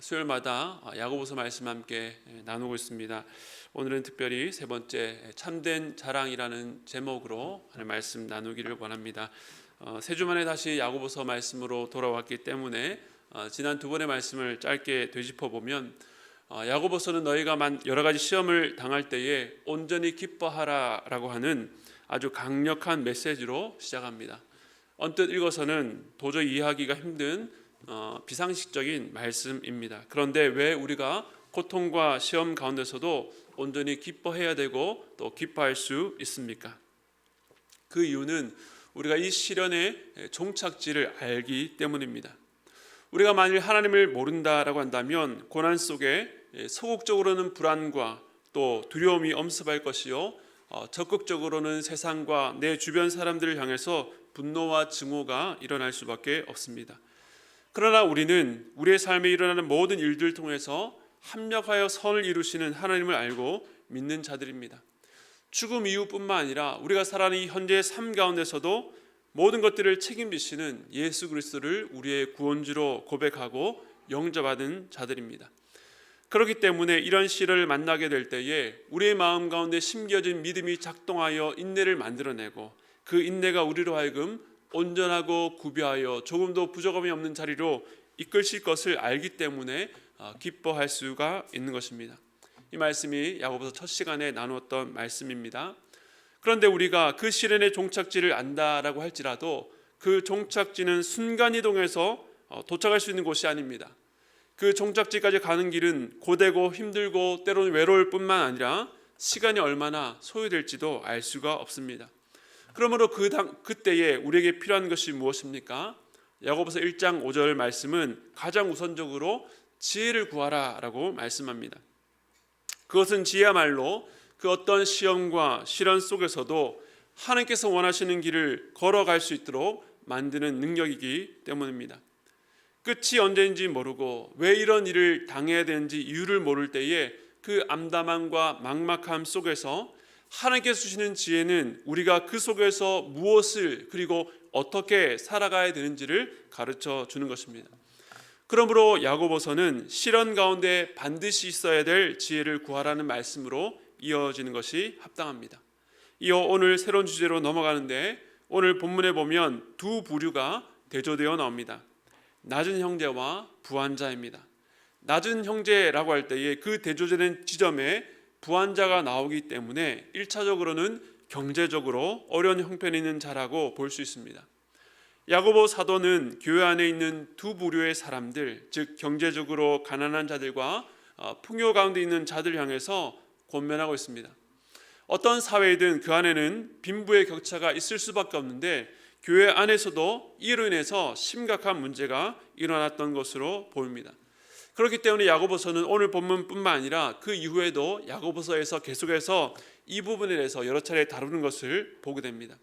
수요일마다 야고보서 말씀 함께 나누고 있습니다. 오늘은 특별히 세 번째 참된 자랑이라는 제목으로 말씀 나누기를 원합니다. 세 주 만에 다시 야고보서 말씀으로 돌아왔기 때문에 지난 두 번의 말씀을 짧게 되짚어 보면 야고보서는 너희가 여러 가지 시험을 당할 때에 온전히 기뻐하라라고 하는 아주 강력한 메시지로 시작합니다. 언뜻 읽어서는 도저히 이해하기가 힘든 비상식적인 말씀입니다. 그런데 왜 우리가 고통과 시험 가운데서도 온전히 기뻐해야 되고 또 기뻐할 수 있습니까? 그 이유는 우리가 이 시련의 종착지를 알기 때문입니다. 우리가 만일 하나님을 모른다라고 한다면 고난 속에 소극적으로는 불안과 또 두려움이 엄습할 것이요, 적극적으로는 세상과 내 주변 사람들을 향해서 분노와 증오가 일어날 수밖에 없습니다. 그러나 우리는 우리의 삶에 일어나는 모든 일들을 통해서 합력하여 선을 이루시는 하나님을 알고 믿는 자들입니다. 죽음 이후뿐만 아니라 우리가 살아가는 이 현재의 삶 가운데서도 모든 것들을 책임지시는 예수 그리스도를 우리의 구원주로 고백하고 영접받은 자들입니다. 그렇기 때문에 이런 시련을 만나게 될 때에 우리의 마음 가운데 심겨진 믿음이 작동하여 인내를 만들어내고 그 인내가 우리로 하여금 온전하고 구비하여 조금도 부족함이 없는 자리로 이끌실 것을 알기 때문에 기뻐할 수가 있는 것입니다. 이 말씀이 야고보서 첫 시간에 나누었던 말씀입니다. 그런데 우리가 그 시련의 종착지를 안다라고 할지라도 그 종착지는 순간이동해서 도착할 수 있는 곳이 아닙니다. 그 종착지까지 가는 길은 고되고 힘들고 때로는 외로울 뿐만 아니라 시간이 얼마나 소요될지도 알 수가 없습니다. 그러므로 그때에 우리에게 필요한 것이 무엇입니까? 야고보서 1장 5절 말씀은 가장 우선적으로 지혜를 구하라 라고 말씀합니다. 그것은 지혜야말로 그 어떤 시험과 시련 속에서도 하나님께서 원하시는 길을 걸어갈 수 있도록 만드는 능력이기 때문입니다. 끝이 언제인지 모르고 왜 이런 일을 당해야 되는지 이유를 모를 때에 그 암담함과 막막함 속에서 하나님께서 주시는 지혜는 우리가 그 속에서 무엇을 그리고 어떻게 살아가야 되는지를 가르쳐 주는 것입니다. 그러므로 야고보서는 시련 가운데 반드시 있어야 될 지혜를 구하라는 말씀으로 이어지는 것이 합당합니다. 이어 오늘 새로운 주제로 넘어가는데 오늘 본문에 보면 두 부류가 대조되어 나옵니다. 낮은 형제와 부한 자입니다. 낮은 형제라고 할 때에 그 대조되는 지점에 부한 자가 나오기 때문에 1차적으로는 경제적으로 어려운 형편에 있는 자라고 볼 수 있습니다. 야고보 사도는 교회 안에 있는 두 부류의 사람들, 즉 경제적으로 가난한 자들과 풍요 가운데 있는 자들 향해서 권면하고 있습니다. 어떤 사회이든 그 안에는 빈부의 격차가 있을 수밖에 없는데 교회 안에서도 이로 인해서 심각한 문제가 일어났던 것으로 보입니다. 그렇기 때문에 야고보서는 오늘 본문뿐만 아니라 그 이후에도 야고보서에서 계속해서 이 부분에 대해서 여러 차례 다루는 것을 보게 됩니다.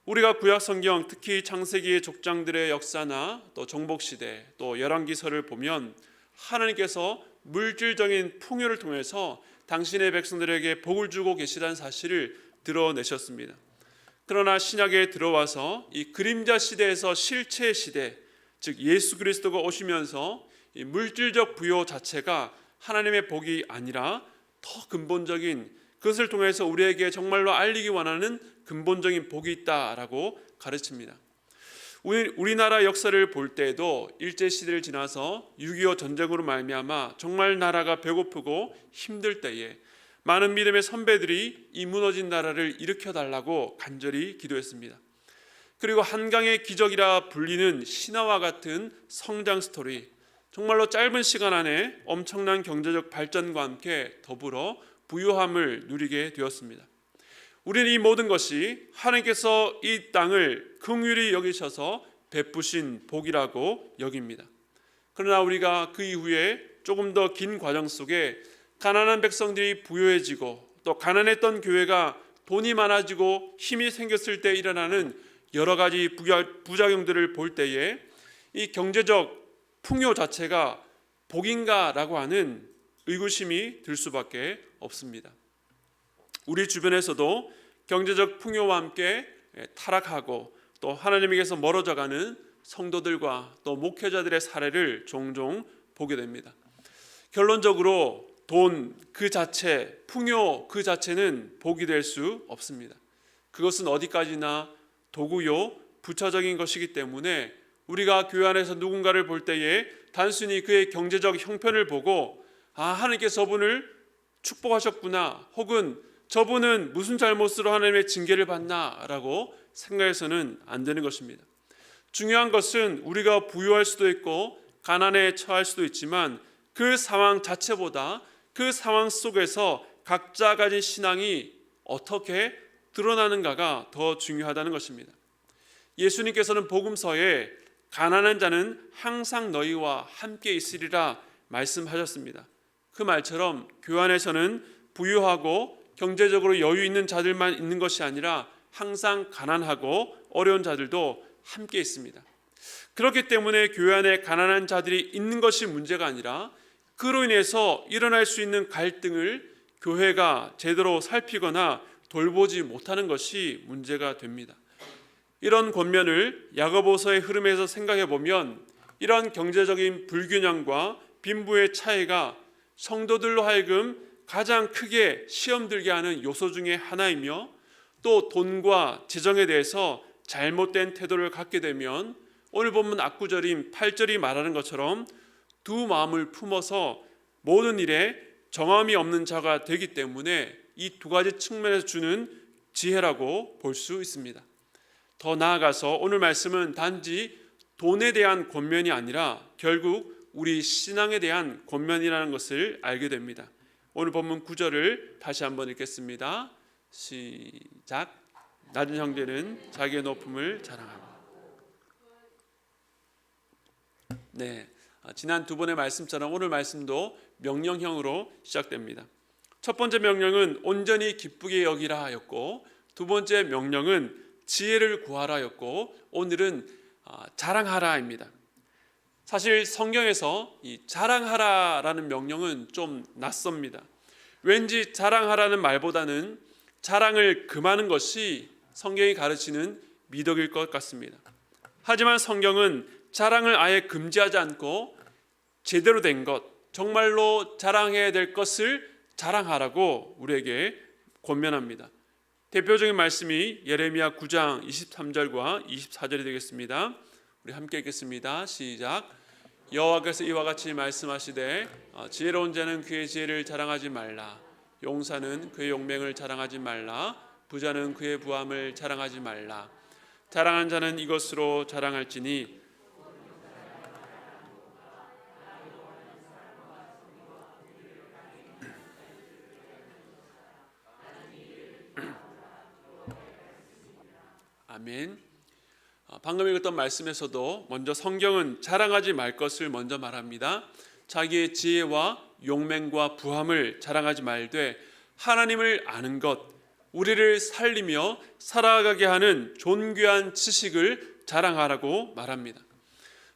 우리가 구약 성경 특히 창세기의 족장들의 역사나 또 정복시대 또 열왕기서를 보면 하나님께서 물질적인 풍요를 통해서 당신의 백성들에게 복을 주고 계시다는 사실을 드러내셨습니다. 그러나 신약에 들어와서 이 그림자 시대에서 실체 시대, 즉 예수 그리스도가 오시면서 이 물질적 부요 자체가 하나님의 복이 아니라 더 근본적인, 그것을 통해서 우리에게 정말로 알리기 원하는 근본적인 복이 있다라고 가르칩니다. 우리나라 역사를 볼 때에도 일제시대를 지나서 6.25 전쟁으로 말미암아 정말 나라가 배고프고 힘들 때에 많은 믿음의 선배들이 이 무너진 나라를 일으켜달라고 간절히 기도했습니다. 그리고 한강의 기적이라 불리는 신화와 같은 성장 스토리, 정말로 짧은 시간 안에 엄청난 경제적 발전과 함께 더불어 부유함을 누리게 되었습니다. 우리는 이 모든 것이 하나님께서 이 땅을 긍휼히 여기셔서 베푸신 복이라고 여깁니다. 그러나 우리가 그 이후에 조금 더 긴 과정 속에 가난한 백성들이 부유해지고 또 가난했던 교회가 돈이 많아지고 힘이 생겼을 때 일어나는 여러 가지 부작용들을 볼 때에 이 경제적 풍요 자체가 복인가라고 하는 의구심이 들 수밖에 없습니다. 우리 주변에서도 경제적 풍요와 함께 타락하고 또 하나님에게서 멀어져가는 성도들과 또 목회자들의 사례를 종종 보게 됩니다. 결론적으로 돈 그 자체, 풍요 그 자체는 복이 될 수 없습니다. 그것은 어디까지나 도구요, 부차적인 것이기 때문에 우리가 교회 안에서 누군가를 볼 때에 단순히 그의 경제적 형편을 보고 하나님께서 저분을 축복하셨구나, 혹은 저분은 무슨 잘못으로 하나님의 징계를 받나라고 생각해서는 안 되는 것입니다. 중요한 것은 우리가 부유할 수도 있고 가난에 처할 수도 있지만 그 상황 자체보다 그 상황 속에서 각자 가진 신앙이 어떻게 드러나는가가 더 중요하다는 것입니다. 예수님께서는 복음서에 가난한 자는 항상 너희와 함께 있으리라 말씀하셨습니다. 그 말처럼 교회 안에서는 부유하고 경제적으로 여유 있는 자들만 있는 것이 아니라 항상 가난하고 어려운 자들도 함께 있습니다. 그렇기 때문에 교회 안에 가난한 자들이 있는 것이 문제가 아니라 그로 인해서 일어날 수 있는 갈등을 교회가 제대로 살피거나 돌보지 못하는 것이 문제가 됩니다. 이런 권면을 야고보서의 흐름에서 생각해 보면 이런 경제적인 불균형과 빈부의 차이가 성도들로 하여금 가장 크게 시험 들게 하는 요소 중에 하나이며, 또 돈과 재정에 대해서 잘못된 태도를 갖게 되면 오늘 본문 앞구절인 8절이 말하는 것처럼 두 마음을 품어서 모든 일에 정함이 없는 자가 되기 때문에 이 두 가지 측면에서 주는 지혜라고 볼 수 있습니다. 더 나아가서 오늘 말씀은 단지 돈에 대한 권면이 아니라 결국 우리 신앙에 대한 권면이라는 것을 알게 됩니다. 오늘 본문 9절을 다시 한번 읽겠습니다. 시작. 낮은 형제는 자기의 높음을 자랑하고. 네, 지난 두 번의 말씀처럼 오늘 말씀도 명령형으로 시작됩니다. 첫 번째 명령은 온전히 기쁘게 여기라 였고, 두 번째 명령은 지혜를 구하라 였고, 오늘은 자랑하라입니다. 사실 성경에서 이 자랑하라라는 명령은 좀 낯섭니다. 왠지 자랑하라는 말보다는 자랑을 금하는 것이 성경이 가르치는 미덕일 것 같습니다. 하지만 성경은 자랑을 아예 금지하지 않고 제대로 된 것, 정말로 자랑해야 될 것을 자랑하라고 우리에게 권면합니다. 대표적인 말씀이 예레미야 9장 23절과 24절이 되겠습니다. 우리 함께 읽겠습니다. 시작. 여호와께서 이와 같이 말씀하시되 지혜로운 자는 그의 지혜를 자랑하지 말라. 용사는 그의 용맹을 자랑하지 말라. 부자는 그의 부함을 자랑하지 말라. 자랑한 자는 이것으로 자랑할지니 아멘. 방금 읽었던 말씀에서도 먼저 성경은 자랑하지 말 것을 먼저 말합니다. 자기의 지혜와 용맹과 부함을 자랑하지 말되 하나님을 아는 것, 우리를 살리며 살아가게 하는 존귀한 지식을 자랑하라고 말합니다.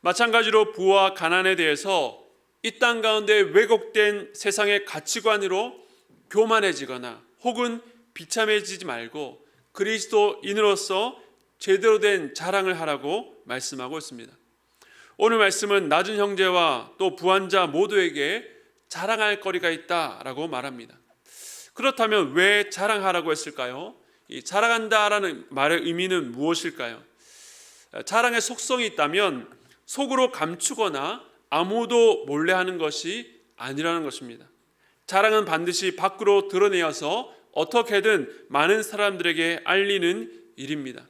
마찬가지로 부와 가난에 대해서 이 땅 가운데 왜곡된 세상의 가치관으로 교만해지거나 혹은 비참해지지 말고 그리스도인으로서 제대로 된 자랑을 하라고 말씀하고 있습니다. 오늘 말씀은 낮은 형제와 또 부한 자 모두에게 자랑할 거리가 있다라고 말합니다. 그렇다면 왜 자랑하라고 했을까요? 이 자랑한다라는 말의 의미는 무엇일까요? 자랑의 속성이 있다면 속으로 감추거나 아무도 몰래 하는 것이 아니라는 것입니다. 자랑은 반드시 밖으로 드러내어서 어떻게든 많은 사람들에게 알리는 일입니다.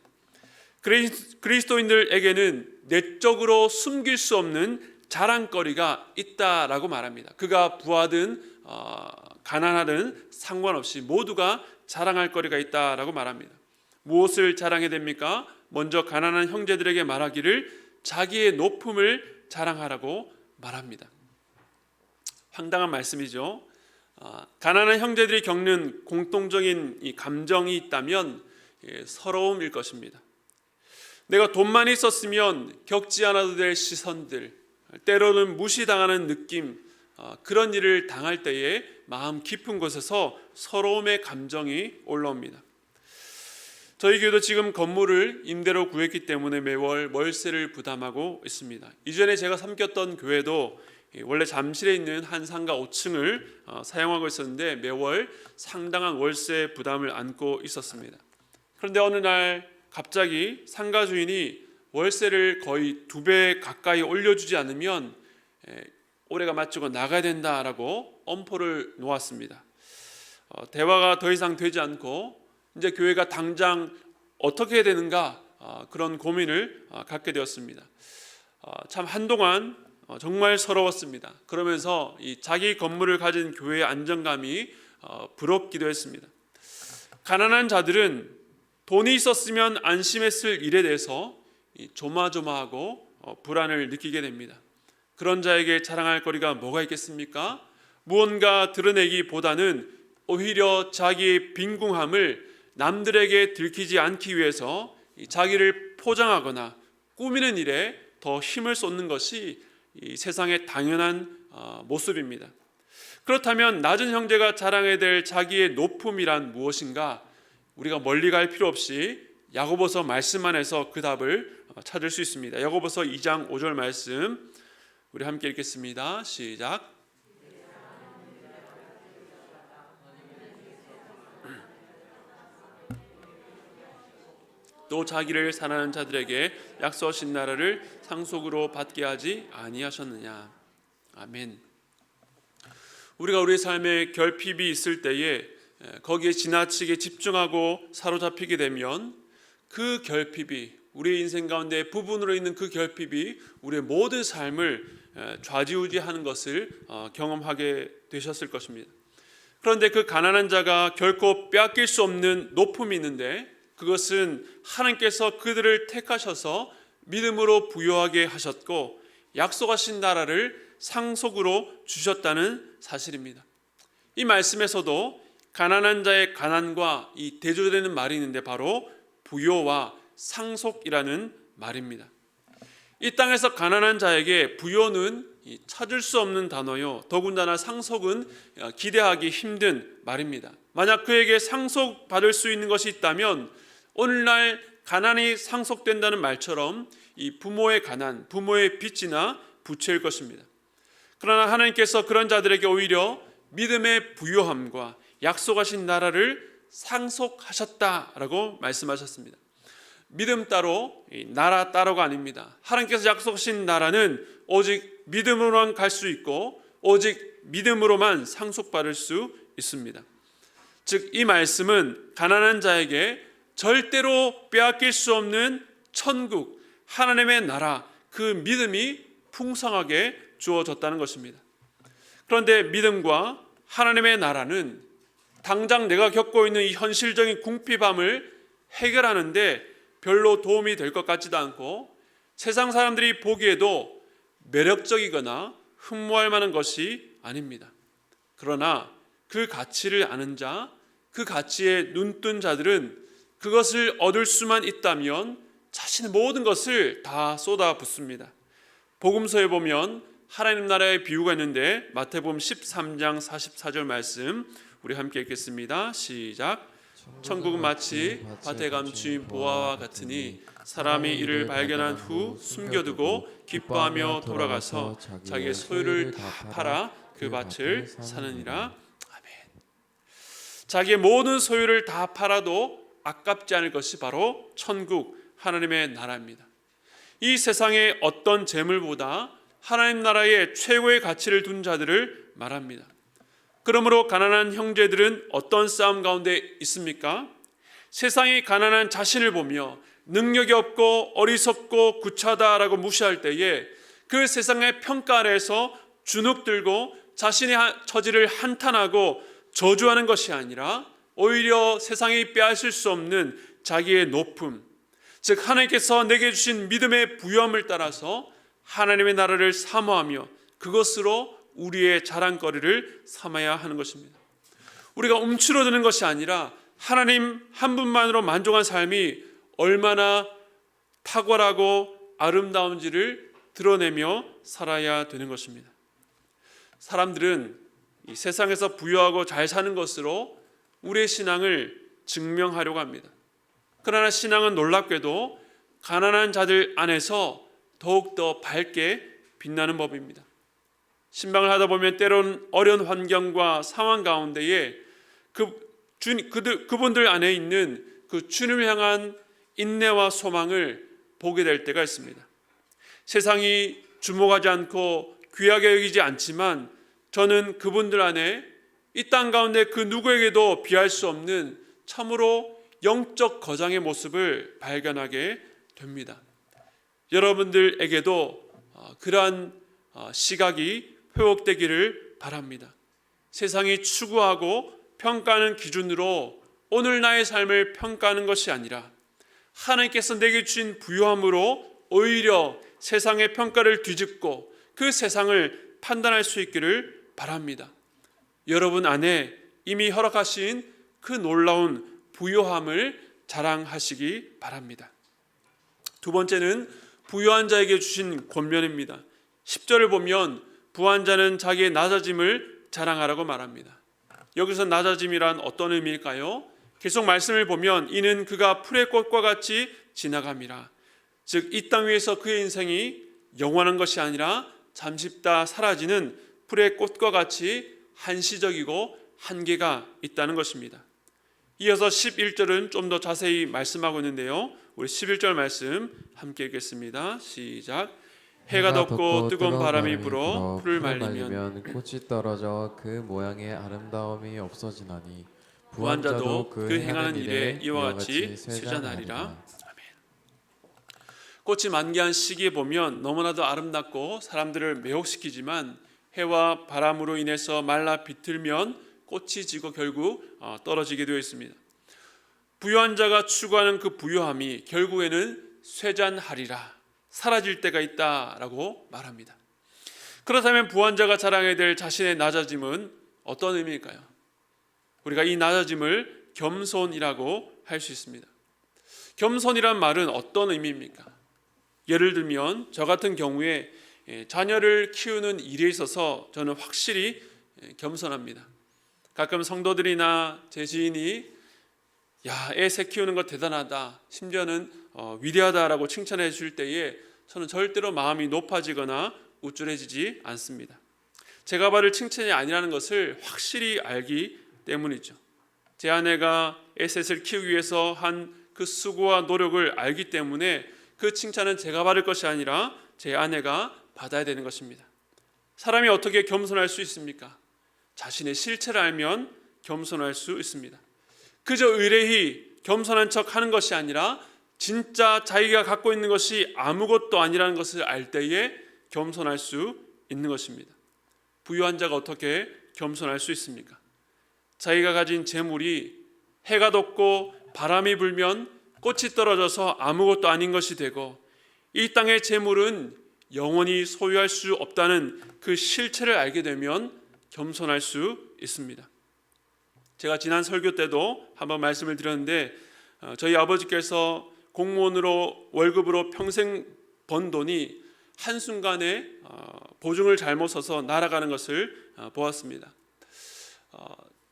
그리스도인들에게는 내적으로 숨길 수 없는 자랑거리가 있다라고 말합니다. 그가 부하든 가난하든 상관없이 모두가 자랑할 거리가 있다라고 말합니다. 무엇을 자랑해야 됩니까? 먼저 가난한 형제들에게 말하기를 자기의 높음을 자랑하라고 말합니다. 황당한 말씀이죠. 가난한 형제들이 겪는 공통적인 이 감정이 있다면 서러움일 것입니다. 내가 돈만 있었으면 겪지 않아도 될 시선들, 때로는 무시당하는 느낌, 그런 일을 당할 때에 마음 깊은 곳에서 서러움의 감정이 올라옵니다. 저희 교회도 지금 건물을 임대로 구했기 때문에 매월 월세를 부담하고 있습니다. 이전에 제가 섬겼던 교회도 원래 잠실에 있는 한 상가 5층을 사용하고 있었는데 매월 상당한 월세 부담을 안고 있었습니다. 그런데 어느 날 갑자기 상가 주인이 월세를 거의 2배 가까이 올려주지 않으면 올해가 마치고 나가야 된다라고 엄포를 놓았습니다. 대화가 더 이상 되지 않고 이제 교회가 당장 어떻게 해야 되는가 그런 고민을 갖게 되었습니다. 참 한동안 정말 서러웠습니다. 그러면서 이 자기 건물을 가진 교회의 안정감이 부럽기도 했습니다. 가난한 자들은 돈이 있었으면 안심했을 일에 대해서 조마조마하고 불안을 느끼게 됩니다. 그런 자에게 자랑할 거리가 뭐가 있겠습니까? 무언가 드러내기보다는 오히려 자기의 빈궁함을 남들에게 들키지 않기 위해서 자기를 포장하거나 꾸미는 일에 더 힘을 쏟는 것이 이 세상의 당연한 모습입니다. 그렇다면 낮은 형제가 자랑해야 될 자기의 높음이란 무엇인가? 우리가 멀리 갈 필요 없이 야고보서 말씀 안에서 그 답을 찾을 수 있습니다. 야고보서 2장 5절 말씀 우리 함께 읽겠습니다. 시작. 또 자기를 사랑하는 자들에게 약속하신 나라를 상속으로 받게 하지 아니하셨느냐. 아멘. 우리가 우리 삶에 결핍이 있을 때에 거기에 지나치게 집중하고 사로잡히게 되면 그 결핍이 우리 인생 가운데 부분으로 있는 그 결핍이 우리의 모든 삶을 좌지우지하는 것을 경험하게 되셨을 것입니다. 그런데 그 가난한 자가 결코 빼앗길 수 없는 높음이 있는데 그것은 하나님께서 그들을 택하셔서 믿음으로 부요하게 하셨고 약속하신 나라를 상속으로 주셨다는 사실입니다. 이 말씀에서도 가난한 자의 가난과 이 대조되는 말이 있는데 바로 부요와 상속이라는 말입니다. 이 땅에서 가난한 자에게 부요는 찾을 수 없는 단어요. 더군다나 상속은 기대하기 힘든 말입니다. 만약 그에게 상속받을 수 있는 것이 있다면 오늘날 가난이 상속된다는 말처럼 이 부모의 가난, 부모의 빚이나 부채일 것입니다. 그러나 하나님께서 그런 자들에게 오히려 믿음의 부요함과 약속하신 나라를 상속하셨다라고 말씀하셨습니다. 믿음 따로 나라 따로가 아닙니다. 하나님께서 약속하신 나라는 오직 믿음으로만 갈 수 있고 오직 믿음으로만 상속받을 수 있습니다. 즉 이 말씀은 가난한 자에게 절대로 빼앗길 수 없는 천국, 하나님의 나라, 그 믿음이 풍성하게 주어졌다는 것입니다. 그런데 믿음과 하나님의 나라는 당장 내가 겪고 있는 이 현실적인 궁핍함을 해결하는데 별로 도움이 될 것 같지도 않고 세상 사람들이 보기에도 매력적이거나 흠모할 만한 것이 아닙니다. 그러나 그 가치를 아는 자, 그 가치에 눈뜬 자들은 그것을 얻을 수만 있다면 자신의 모든 것을 다 쏟아붓습니다. 복음서에 보면 하나님 나라의 비유가 있는데 마태복음 13장 44절 말씀 우리 함께 읽겠습니다. 시작. 천국은 마치 밭에 감춘 보화와 같으니 사람이 이를 발견한 후 숨겨두고 기뻐하며 돌아가서 자기의 소유를 다 팔아 그 밭을 사느니라. 아멘. 자기의 모든 소유를 다 팔아도 아깝지 않을 것이 바로 천국 하나님의 나라입니다. 이 세상의 어떤 재물보다 하나님 나라에 최고의 가치를 둔 자들을 말합니다. 그러므로 가난한 형제들은 어떤 싸움 가운데 있습니까? 세상이 가난한 자신을 보며 능력이 없고 어리석고 구차하다라고 무시할 때에 그 세상의 평가 아래에서 주눅들고 자신의 처지를 한탄하고 저주하는 것이 아니라 오히려 세상이 빼앗을 수 없는 자기의 높음, 즉 하나님께서 내게 주신 믿음의 부요함을 따라서 하나님의 나라를 사모하며 그것으로 우리의 자랑거리를 삼아야 하는 것입니다. 우리가 움츠러드는 것이 아니라 하나님 한 분만으로 만족한 삶이 얼마나 탁월하고 아름다운지를 드러내며 살아야 되는 것입니다. 사람들은 이 세상에서 부유하고 잘 사는 것으로 우리의 신앙을 증명하려고 합니다. 그러나 신앙은 놀랍게도 가난한 자들 안에서 더욱더 밝게 빛나는 법입니다. 신방을 하다 보면 때론 어려운 환경과 상황 가운데에 그분들 안에 있는 그 주님을 향한 인내와 소망을 보게 될 때가 있습니다. 세상이 주목하지 않고 귀하게 여기지 않지만 저는 그분들 안에 이 땅 가운데 그 누구에게도 비할 수 없는 참으로 영적 거장의 모습을 발견하게 됩니다. 여러분들에게도 그러한 시각이 회복되기를 바랍니다. 세상이 추구하고 평가하는 기준으로 오늘 나의 삶을 평가하는 것이 아니라 하나님께서 내게 주신 부요함으로 오히려 세상의 평가를 뒤집고 그 세상을 판단할 수 있기를 바랍니다. 여러분 안에 이미 허락하신 그 놀라운 부요함을 자랑하시기 바랍니다. 두 번째는 부유한 자에게 주신 권면입니다. 10절을 보면 부한 자는 자기의 낮아짐을 자랑하라고 말합니다. 여기서 낮아짐이란 어떤 의미일까요? 계속 말씀을 보면 이는 그가 풀의 꽃과 같이 지나감이라. 즉 이 땅 위에서 그의 인생이 영원한 것이 아니라 잠시 사라지는 풀의 꽃과 같이 한시적이고 한계가 있다는 것입니다. 이어서 11절은 좀 더 자세히 말씀하고 있는데요. 우리 11절 말씀 함께 읽겠습니다. 시작. 해가 덥고 뜨거운 바람이 불어 풀을 말리면 꽃이 떨어져 그 모양의 아름다움이 없어지나니 부한 자도 그 행하는 일에 이와 같이 쇠잔하리라. 아멘. 꽃이 만개한 시기에 보면 너무나도 아름답고 사람들을 매혹시키지만 해와 바람으로 인해서 말라 비틀면 꽃이 지고 결국 떨어지게 되어 있습니다. 부유한 자가 추구하는 그 부유함이 결국에는 쇠잔하리라, 사라질 때가 있다라고 말합니다. 그렇다면 부한 자가 자랑해야 될 자신의 낮아짐은 어떤 의미일까요? 우리가 이 낮아짐을 겸손이라고 할 수 있습니다. 겸손이란 말은 어떤 의미입니까? 예를 들면 저 같은 경우에 자녀를 키우는 일에 있어서 저는 확실히 겸손합니다. 가끔 성도들이나 제 지인이 애 새 키우는 거 대단하다, 심지어는 위대하다라고 칭찬해 줄 때에 저는 절대로 마음이 높아지거나 우쭐해지지 않습니다. 제가 받을 칭찬이 아니라는 것을 확실히 알기 때문이죠. 제 아내가 셋을 키우기 위해서 한 그 수고와 노력을 알기 때문에 그 칭찬은 제가 받을 것이 아니라 제 아내가 받아야 되는 것입니다. 사람이 어떻게 겸손할 수 있습니까? 자신의 실체를 알면 겸손할 수 있습니다. 그저 의뢰히 겸손한 척 하는 것이 아니라 진짜 자기가 갖고 있는 것이 아무것도 아니라는 것을 알 때에 겸손할 수 있는 것입니다. 부유한 자가 어떻게 겸손할 수 있습니까? 자기가 가진 재물이 해가 덥고 바람이 불면 꽃이 떨어져서 아무것도 아닌 것이 되고 이 땅의 재물은 영원히 소유할 수 없다는 그 실체를 알게 되면 겸손할 수 있습니다. 제가 지난 설교 때도 한번 말씀을 드렸는데 저희 아버지께서 공무원으로 월급으로 평생 번 돈이 한순간에 보증을 잘못 서서 날아가는 것을 보았습니다.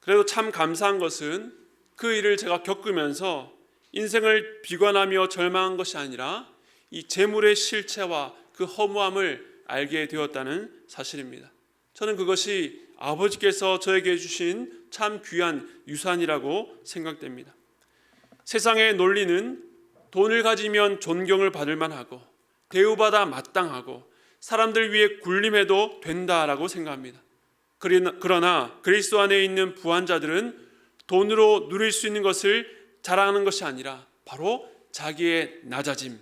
그래도 참 감사한 것은 그 일을 제가 겪으면서 인생을 비관하며 절망한 것이 아니라 이 재물의 실체와 그 허무함을 알게 되었다는 사실입니다. 저는 그것이 아버지께서 저에게 주신 참 귀한 유산이라고 생각됩니다. 세상의 논리는 돈을 가지면 존경을 받을 만하고 대우받아 마땅하고 사람들 위해 군림해도 된다라고 생각합니다. 그러나 그리스도 안에 있는 부한 자들은 돈으로 누릴 수 있는 것을 자랑하는 것이 아니라 바로 자기의 낮아짐,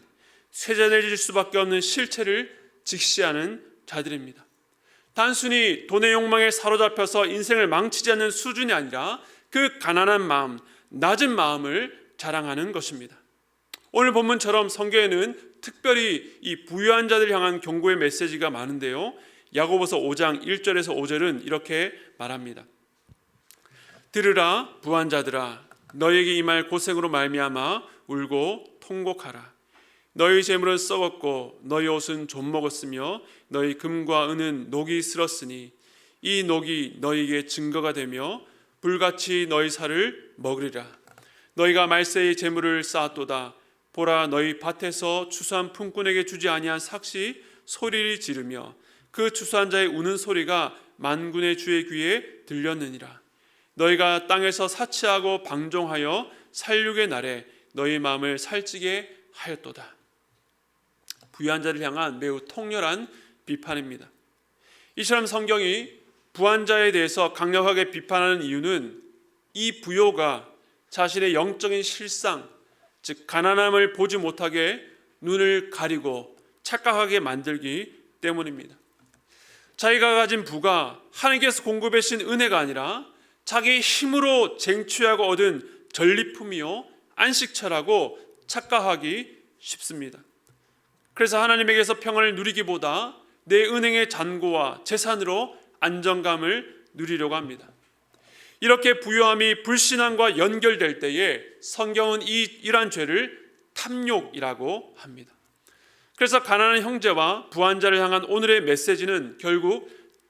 쇠잔해질 수밖에 없는 실체를 직시하는 자들입니다. 단순히 돈의 욕망에 사로잡혀서 인생을 망치지 않는 수준이 아니라 그 가난한 마음, 낮은 마음을 자랑하는 것입니다. 오늘 본문처럼 성경에는 특별히 이 부유한 자들 향한 경고의 메시지가 많은데요. 야고보서 5장 1절에서 5절은 이렇게 말합니다. 들으라 부한 자들아, 너에게 임할 고생으로 말미암아 울고 통곡하라. 너희 재물은 썩었고 너희 옷은 좀 먹었으며 너희 금과 은은 녹이 슬었으니 이 녹이 너희에게 증거가 되며 불같이 너희 살을 먹으리라. 너희가 말세의 재물을 쌓았도다. 보라, 너희 밭에서 추수한 품꾼에게 주지 아니한 삭시 소리를 지르며 그 추수한 자의 우는 소리가 만군의 주의 귀에 들렸느니라. 너희가 땅에서 사치하고 방종하여 살육의 날에 너희 마음을 살찌게 하였도다. 부유한 자를 향한 매우 통렬한 비판입니다. 이처럼 성경이 부한 자에 대해서 강력하게 비판하는 이유는 이 부요가 자신의 영적인 실상, 즉 가난함을 보지 못하게 눈을 가리고 착각하게 만들기 때문입니다. 자기가 가진 부가 하나님께서 공급해 주신 은혜가 아니라 자기의 힘으로 쟁취하고 얻은 전리품이요 안식처라고 착각하기 쉽습니다. 그래서 하나님에게서 평안을 누리기보다 내 은행의 잔고와 재산으로 안정감을 누리려고 합니다. 이렇게 부유함이 불신앙과 연결될 때에 성경은 이러한 죄를 탐욕이라고 합니다. 그래서 가난한 형제와 부한 자를 향한 오늘의 메시지는 결국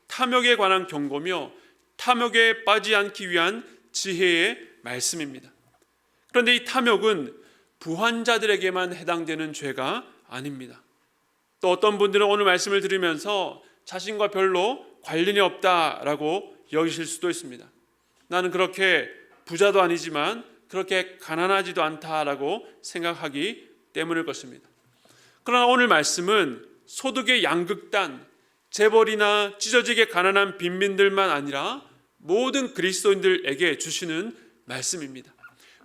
탐욕에 관한 경고며 탐욕에 빠지지 않기 위한 지혜의 말씀입니다. 그런데 이 탐욕은 부한 자들에게만 해당되는 죄가 아닙니다. 또 어떤 분들은 오늘 말씀을 들으면서 자신과 별로 관련이 없다라고 여기실 수도 있습니다. 나는 그렇게 부자도 아니지만 그렇게 가난하지도 않다라고 생각하기 때문일 것입니다. 그러나 오늘 말씀은 소득의 양극단, 재벌이나 찢어지게 가난한 빈민들만 아니라 모든 그리스도인들에게 주시는 말씀입니다.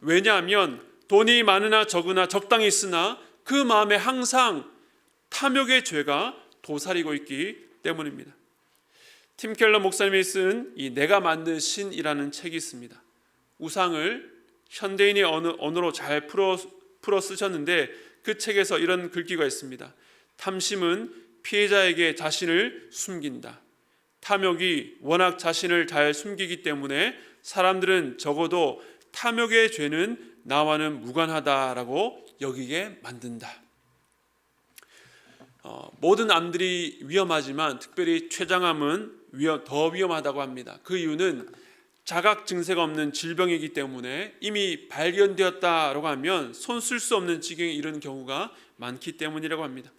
왜냐하면 돈이 많으나 적으나 적당히 있으나 그 마음에 항상 탐욕의 죄가 도사리고 있기 때문입니다. 팀 켈러 목사님이 쓴 이 내가 만든 신이라는 책이 있습니다. 우상을 현대인의 언어로 잘 풀어 쓰셨는데 그 책에서 이런 글귀가 있습니다. 탐심은 피해자에게 자신을 숨긴다. 탐욕이 워낙 자신을 잘 숨기기 때문에 사람들은 적어도 탐욕의 죄는 나와는 무관하다라고 여기게 만든다. 모든 암들이 위험하지만 특별히 췌장암은 더 위험하다고 합니다. 그 이유는 자각 증세가 없는 질병이기 때문에 이미 발견되었다라고 하면 손 쓸 수 없는 지경에 이르는 경우가 많기 때문이라고 합니다.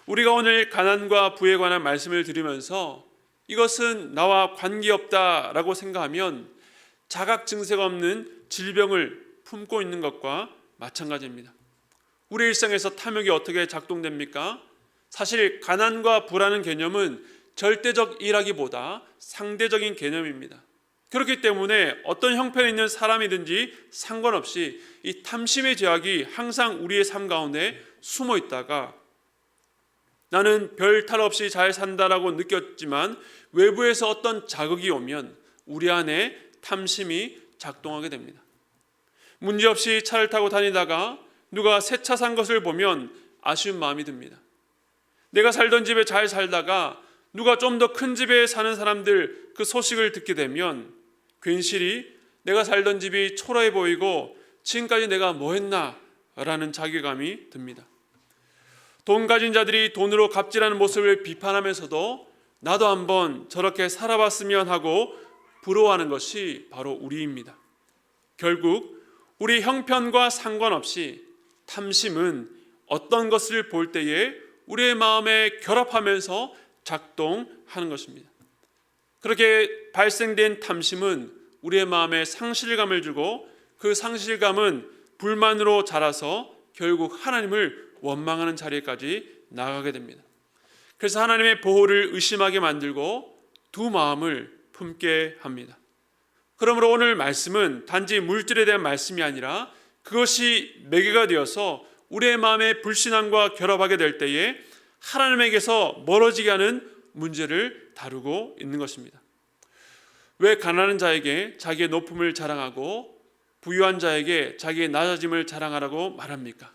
우리가 오늘 가난과 부에 관한 말씀을 들으면서 이것은 나와 관계없다라고 생각하면 자각 증세가 없는 질병을 품고 있는 것과 마찬가지입니다. 우리 일상에서 탐욕이 어떻게 작동됩니까? 사실 가난과 부라는 개념은 절대적이라기보다 상대적인 개념입니다. 그렇기 때문에 어떤 형편에 있는 사람이든지 상관없이 이 탐심의 죄악이 항상 우리의 삶 가운데 숨어 있다가 나는 별 탈 없이 잘 산다라고 느꼈지만 외부에서 어떤 자극이 오면 우리 안에 탐심이 작동하게 됩니다. 문제없이 차를 타고 다니다가 누가 새 차 산 것을 보면 아쉬운 마음이 듭니다. 내가 살던 집에 잘 살다가 누가 좀 더 큰 집에 사는 사람들 그 소식을 듣게 되면 괜시리 내가 살던 집이 초라해 보이고 지금까지 내가 뭐 했나 라는 자괴감이 듭니다. 돈 가진 자들이 돈으로 갑질하는 모습을 비판하면서도 나도 한번 저렇게 살아봤으면 하고 부러워하는 것이 바로 우리입니다. 결국 우리 형편과 상관없이 탐심은 어떤 것을 볼 때에 우리의 마음에 결합하면서 작동하는 것입니다. 그렇게 발생된 탐심은 우리의 마음에 상실감을 주고 그 상실감은 불만으로 자라서 결국 하나님을 원망하는 자리까지 나가게 됩니다. 그래서 하나님의 보호를 의심하게 만들고 두 마음을 품게 합니다. 그러므로 오늘 말씀은 단지 물질에 대한 말씀이 아니라 그것이 매개가 되어서 우리의 마음에 불신앙과 결합하게 될 때에 하나님에게서 멀어지게 하는 문제를 다루고 있는 것입니다. 왜 가난한 자에게 자기의 높음을 자랑하고 부유한 자에게 자기의 낮아짐을 자랑하라고 말합니까?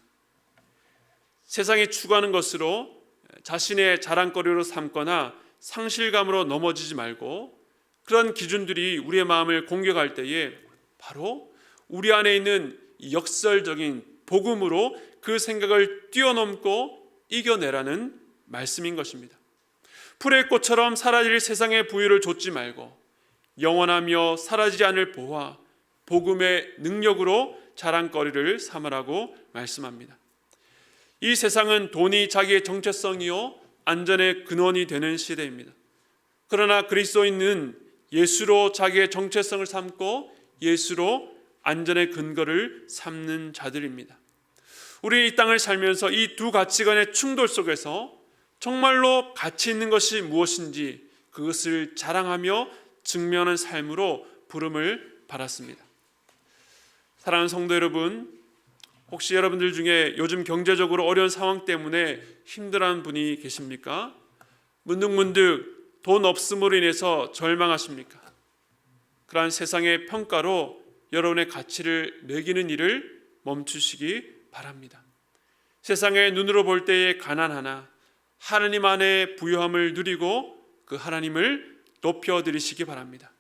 세상이 추구하는 것으로 자신의 자랑거리로 삼거나 상실감으로 넘어지지 말고 그런 기준들이 우리의 마음을 공격할 때에 바로 우리 안에 있는 역설적인 복음으로 그 생각을 뛰어넘고 이겨내라는 말씀인 것입니다. 풀의 꽃처럼 사라질 세상의 부유를 좇지 말고 영원하며 사라지지 않을 보화 복음의 능력으로 자랑거리를 삼으라고 말씀합니다. 이 세상은 돈이 자기의 정체성이요 안전의 근원이 되는 시대입니다. 그러나 그리스도인은 예수로 자기의 정체성을 삼고 예수로 안전의 근거를 삼는 자들입니다. 우리 이 땅을 살면서 이 두 가치관의 충돌 속에서 정말로 가치 있는 것이 무엇인지 그것을 자랑하며 증명하는 삶으로 부름을 받았습니다. 사랑하는 성도 여러분, 혹시 여러분들 중에 요즘 경제적으로 어려운 상황 때문에 힘들어하는 분이 계십니까? 문득문득 돈 없음으로 인해서 절망하십니까? 그러한 세상의 평가로 여러분의 가치를 매기는 일을 멈추시기 바랍니다. 세상의 눈으로 볼 때의 가난하나 하나님 안에 부유함을 누리고 그 하나님을 높여드리시기 바랍니다.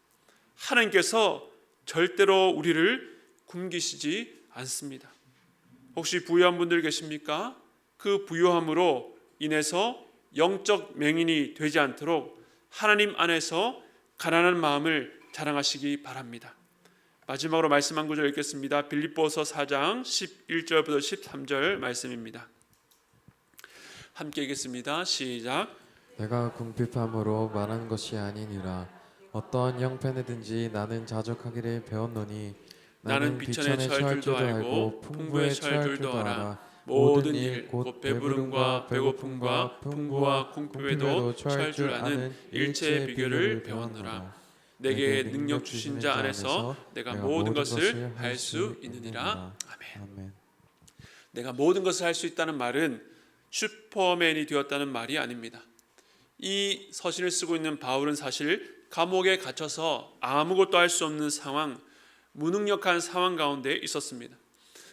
하나님께서 절대로 우리를 굶기시지 않습니다. 혹시 부유한 분들 계십니까? 그 부유함으로 인해서 영적 맹인이 되지 않도록 하나님 안에서 가난한 마음을 자랑하시기 바랍니다. 마지막으로 말씀 한 구절 읽겠습니다. 빌립보서 4장 11절부터 13절 말씀입니다. 함께 읽겠습니다. 시작. 내가 궁핍함으로 말하는 것이 아니니라. 어떠한 형편에든지 나는 자족하기를 배웠노니 나는 비천에 처할 줄도 알고 풍부에 처할 줄도 알아. 모든 일 곧 배부름과 배고픔과 풍부와 궁핍에도 처할 줄 아는 일체의 비결을 배웠노라. 내게 능력 주신 자 안에서 내가 모든 것을 할 수 있느니라. 아멘. 내가 모든 것을 할 수 있다는 말은 슈퍼맨이 되었다는 말이 아닙니다. 이 서신을 쓰고 있는 바울은 사실 감옥에 갇혀서 아무것도 할 수 없는 상황, 무능력한 상황 가운데 있었습니다.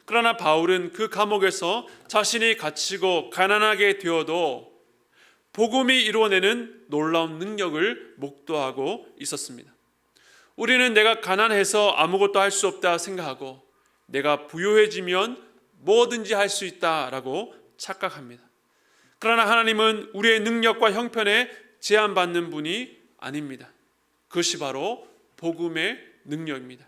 그러나 바울은 그 감옥에서 자신이 갇히고 가난하게 되어도 복음이 이루어내는 놀라운 능력을 목도하고 있었습니다. 우리는 내가 가난해서 아무것도 할 수 없다 생각하고 내가 부유해지면 뭐든지 할 수 있다라고 착각합니다. 그러나 하나님은 우리의 능력과 형편에 제한받는 분이 아닙니다. 그것이 바로 복음의 능력입니다.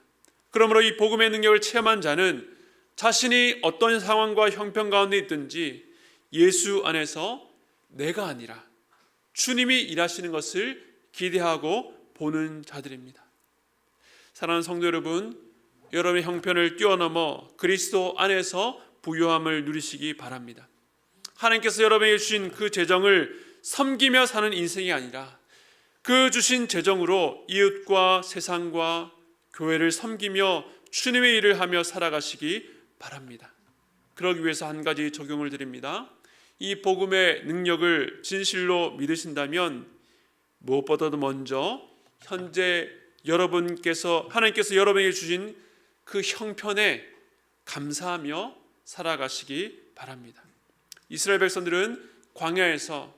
그러므로 이 복음의 능력을 체험한 자는 자신이 어떤 상황과 형편 가운데 있든지 예수 안에서 내가 아니라 주님이 일하시는 것을 기대하고 보는 자들입니다. 사랑하는 성도 여러분, 여러분의 형편을 뛰어넘어 그리스도 안에서 부유함을 누리시기 바랍니다. 하나님께서 여러분에게 주신 그 재정을 섬기며 사는 인생이 아니라 그 주신 재정으로 이웃과 세상과 교회를 섬기며 주님의 일을 하며 살아가시기 바랍니다. 그러기 위해서 한 가지 적용을 드립니다. 이 복음의 능력을 진실로 믿으신다면 무엇보다도 먼저 현재 하나님께서 여러분에게 주신 그 형편에 감사하며 살아가시기 바랍니다. 이스라엘 백성들은 광야에서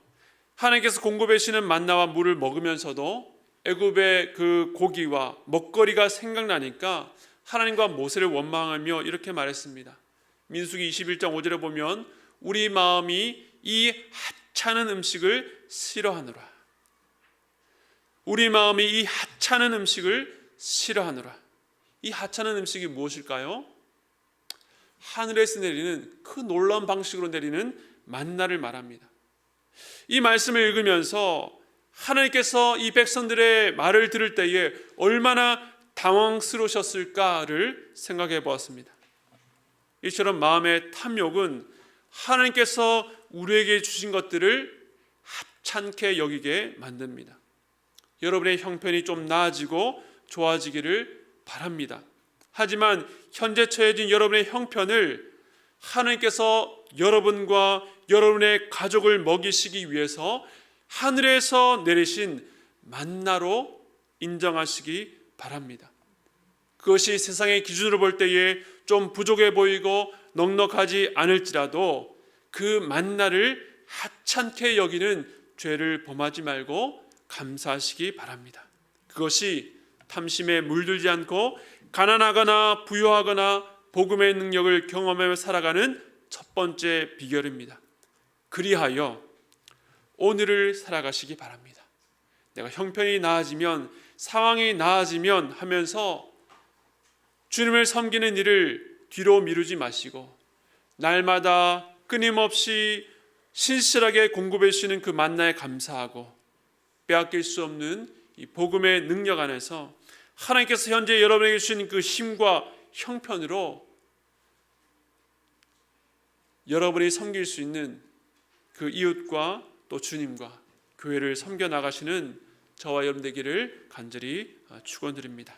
하나님께서 공급해 주시는 만나와 물을 먹으면서도 애굽의 그 고기와 먹거리가 생각나니까 하나님과 모세를 원망하며 이렇게 말했습니다. 민수기 21장 5절에 보면 우리 마음이 이 하찮은 음식을 싫어하노라. 우리 마음이 이 하찮은 음식을 싫어하노라. 이 하찮은 음식이 무엇일까요? 하늘에서 내리는 그 놀라운 방식으로 내리는 만나를 말합니다. 이 말씀을 읽으면서 하나님께서 이 백성들의 말을 들을 때에 얼마나 당황스러우셨을까를 생각해 보았습니다. 이처럼 마음의 탐욕은 하나님께서 우리에게 주신 것들을 하찮게 여기게 만듭니다. 여러분의 형편이 좀 나아지고 좋아지기를 바랍니다. 하지만 현재 처해진 여러분의 형편을 하나님께서 여러분과 여러분의 가족을 먹이시기 위해서 하늘에서 내리신 만나로 인정하시기 바랍니다. 그것이 세상의 기준으로 볼 때에 좀 부족해 보이고 넉넉하지 않을지라도 그 만나를 하찮게 여기는 죄를 범하지 말고 감사하시기 바랍니다. 그것이 탐심에 물들지 않고 가난하거나 부유하거나 복음의 능력을 경험하며 살아가는 첫 번째 비결입니다. 그리하여 오늘을 살아가시기 바랍니다. 내가 형편이 나아지면, 상황이 나아지면 하면서 주님을 섬기는 일을 뒤로 미루지 마시고 날마다 끊임없이 신실하게 공급해 주시는 그 만나에 감사하고 빼앗길 수 없는 이 복음의 능력 안에서 하나님께서 현재 여러분에게 주신 그 힘과 형편으로 여러분이 섬길 수 있는 그 이웃과 또 주님과 교회를 섬겨 나가시는 저와 여러분 되기를 간절히 축원드립니다.